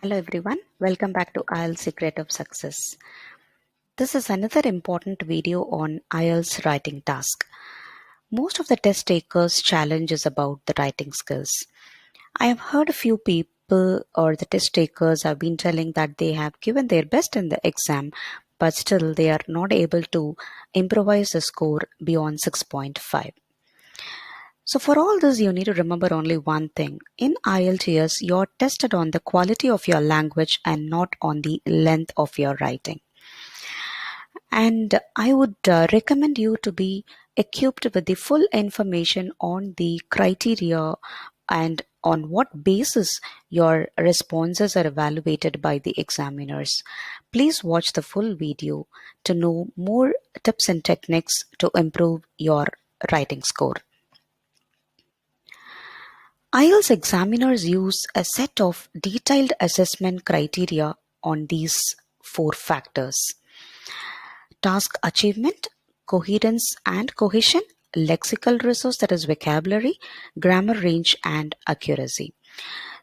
Hello everyone, welcome back to IELTS Secret of Success. This is another important video on IELTS Writing Task. Most of the test takers' challenge is about the writing skills. I have heard a few people or the test takers have been telling that they have given their best in the exam, but still they are not able to improvise a score beyond 6.5. So for all this, you need to remember only one thing. In IELTS, you're tested on the quality of your language and not on the length of your writing. And I would recommend you to be equipped with the full information on the criteria and on what basis your responses are evaluated by the examiners. Please watch the full video to know more tips and techniques to improve your writing score. IELTS examiners use a set of detailed assessment criteria on these four factors: task achievement, coherence and cohesion, lexical resource, that is vocabulary, grammar range, and accuracy.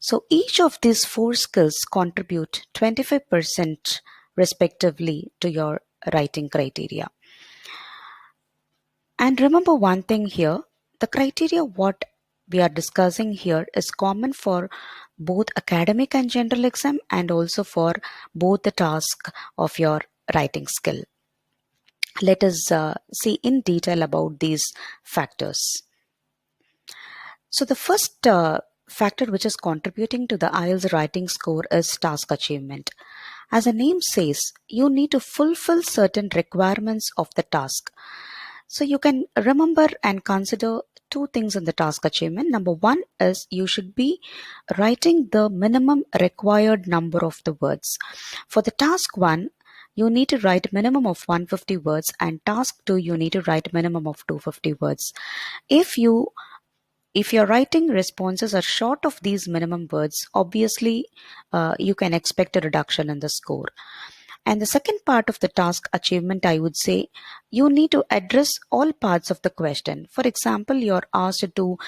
So each of these four skills contribute 25% respectively to your writing criteria. And remember one thing here, the criteria what we are discussing here is common for both academic and general exam and also for both the task of your writing skill. Let us see in detail about these factors. So the first factor which is contributing to the IELTS writing score is task achievement. As the name says, you need to fulfill certain requirements of the task. So you can remember and consider two things in the task achievement. Number one is you should be writing the minimum required number of the words. For the task one, you need to write minimum of 150 words, and task 2 you need to write minimum of 250 words. If your writing responses are short of these minimum words, obviously you can expect a reduction in the score. And the second part of the task achievement, I would say, you need to address all parts of the question. For example, you're asked to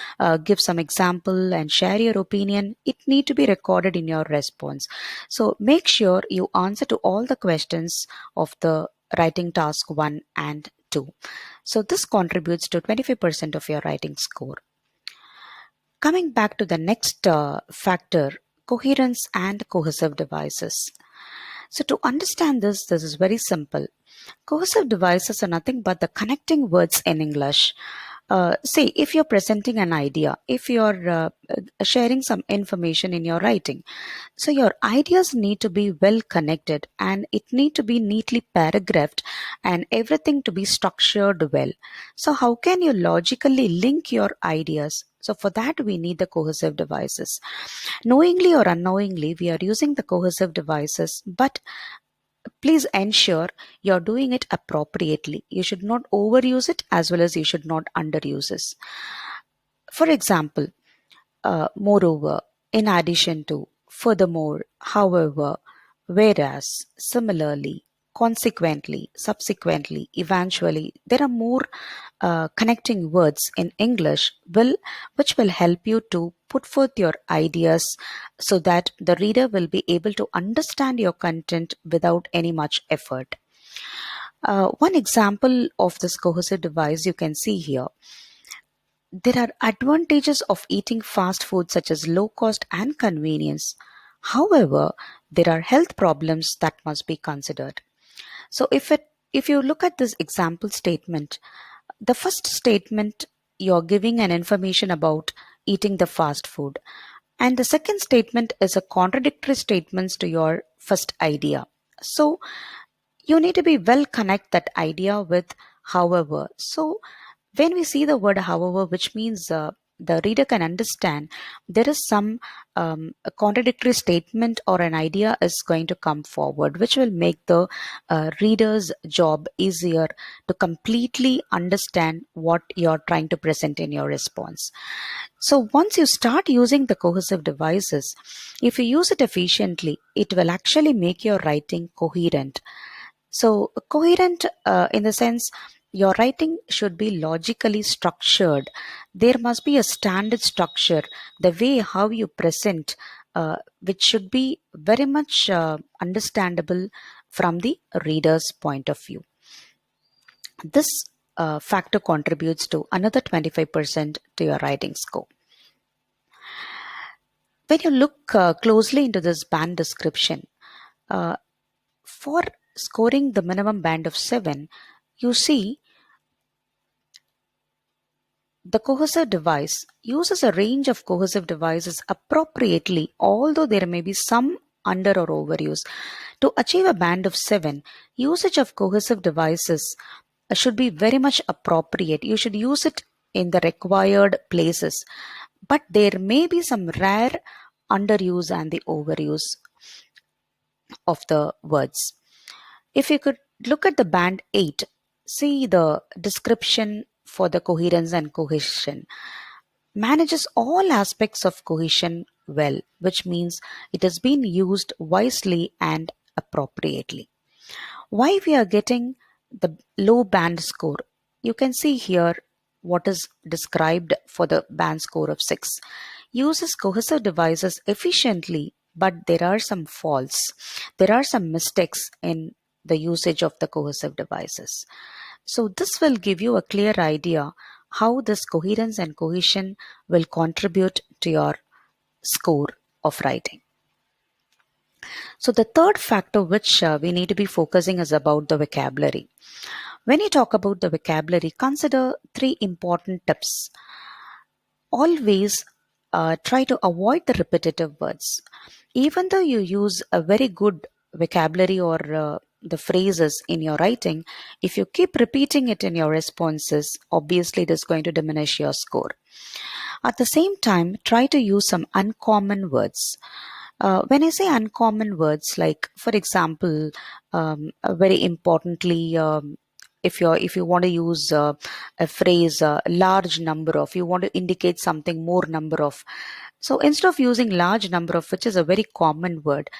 give some example and share your opinion. It need to be recorded in your response. So make sure you answer to all the questions of the writing task 1 and 2. So this contributes to 25% of your writing score. Coming back to the next factor, coherence and cohesive devices. So to understand this is very simple. Cohesive devices are nothing but the connecting words in English. Say, if you're presenting an idea, if you're sharing some information in your writing, so your ideas need to be well connected and it need to be neatly paragraphed and everything to be structured well. So how can you logically link your ideas? So for that, we need the cohesive devices. Knowingly or unknowingly, we are using the cohesive devices, but please ensure you're doing it appropriately. You should not overuse it as well as you should not underuse it. For example, moreover, in addition to, furthermore, however, whereas, similarly, consequently, subsequently, eventually, there are more connecting words in English which will help you to put forth your ideas so that the reader will be able to understand your content without any much effort. One example of this cohesive device you can see here. There are advantages of eating fast food such as low cost and convenience. However, there are health problems that must be considered. So if you look at this example statement, the first statement, you're giving an information about eating the fast food, and the second statement is a contradictory statements to your first idea. So you need to be well connect that idea with however. So when we see the word however, which means the reader can understand there is some a contradictory statement or an idea is going to come forward, which will make the reader's job easier to completely understand what you're trying to present in your response. So once you start using the cohesive devices, if you use it efficiently, it will actually make your writing coherent. So, coherent in the sense your writing should be logically structured. There must be a standard structure, the way how you present, which should be very much understandable from the reader's point of view. This factor contributes to another 25% to your writing score. When you look closely into this band description, uh, for scoring the minimum band of 7, you see the cohesive device uses a range of cohesive devices appropriately, although there may be some under or overuse. To achieve a band of 7, usage of cohesive devices should be very much appropriate. You should use it in the required places, but there may be some rare underuse and the overuse of the words. If you could look at the band 8, see the description for the coherence and cohesion. Manages all aspects of cohesion well, which means it has been used wisely and appropriately. Why we are getting the low band score? You can see here what is described for the band score of 6. Uses cohesive devices efficiently, but there are some faults. There are some mistakes in the usage of the cohesive devices. So this will give you a clear idea how this coherence and cohesion will contribute to your score of writing. So the third factor which we need to be focusing is about the vocabulary. When you talk about the vocabulary, consider 3 important tips. Always try to avoid the repetitive words. Even though you use a very good vocabulary or the phrases in your writing, if you keep repeating it in your responses, obviously it is going to diminish your score. At the same time, try to use some uncommon words. When I say uncommon words, like for example, very importantly, if you want to use a phrase, large number of, you want to indicate something more number of. So instead of using large number of, which is a very common word,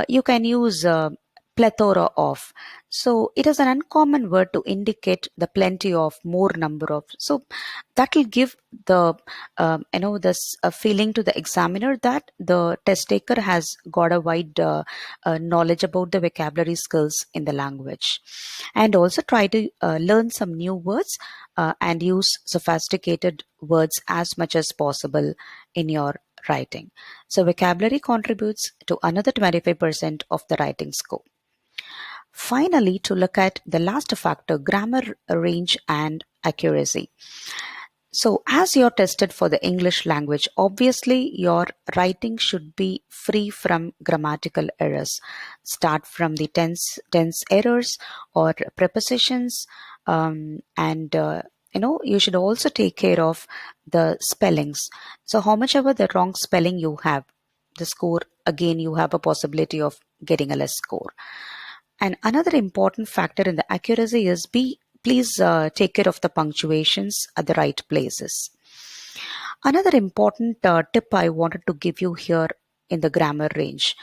you can use plethora of. So it is an uncommon word to indicate the plenty of, more number of. So that will give the this feeling to the examiner that the test taker has got a wide knowledge about the vocabulary skills in the language. And also try to learn some new words and use sophisticated words as much as possible in your writing. So vocabulary contributes to another 25% of the writing score. Finally, to look at the last factor, grammar range and accuracy. So, as you're tested for the English language, obviously your writing should be free from grammatical errors. Start from the tense errors or prepositions, and you should also take care of the spellings. So, how much ever the wrong spelling you have, the score again you have a possibility of getting a less score. And another important factor in the accuracy is please take care of the punctuations at the right places. Another important tip I wanted to give you here in the grammar range.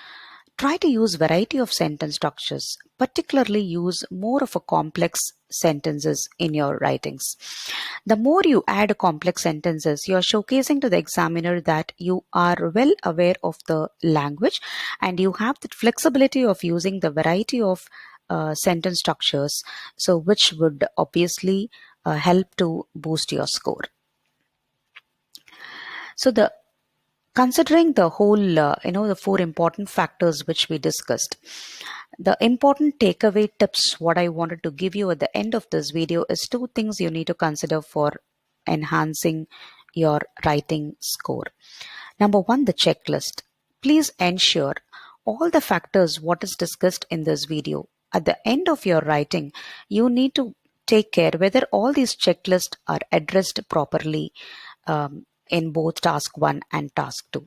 Try to use variety of sentence structures, particularly use more of a complex sentences in your writings. The more you add complex sentences, you are showcasing to the examiner that you are well aware of the language and you have the flexibility of using the variety of sentence structures, so which would obviously help to boost your score. So the considering the whole, the 4 important factors which we discussed, the important takeaway tips, what I wanted to give you at the end of this video is 2 things you need to consider for enhancing your writing score. Number 1, the checklist. Please ensure all the factors what is discussed in this video. At the end of your writing, you need to take care whether all these checklists are addressed properly in both task 1 and task 2.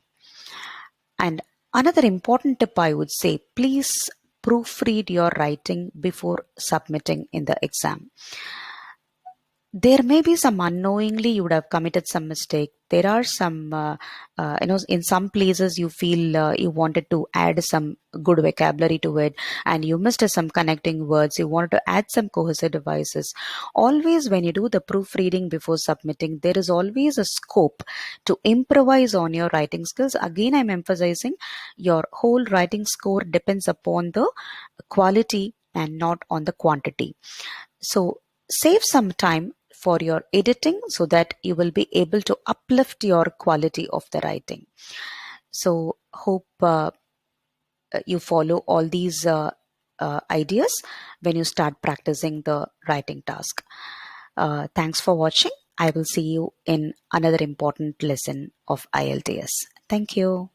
And another important tip I would say, please proofread your writing before submitting in the exam. There may be some unknowingly you would have committed some mistake. there are some in some places you feel you wanted to add some good vocabulary to it, and you missed some connecting words, you wanted to add some cohesive devices. Always when you do the proofreading before submitting, there is always a scope to improvise on your writing skills. Again, I'm emphasizing your whole writing score depends upon the quality and not on the quantity. So save some time for your editing so that you will be able to uplift your quality of the writing. So hope you follow all these ideas when you start practicing the writing task. Thanks for watching. I will see you in another important lesson of IELTS. Thank you.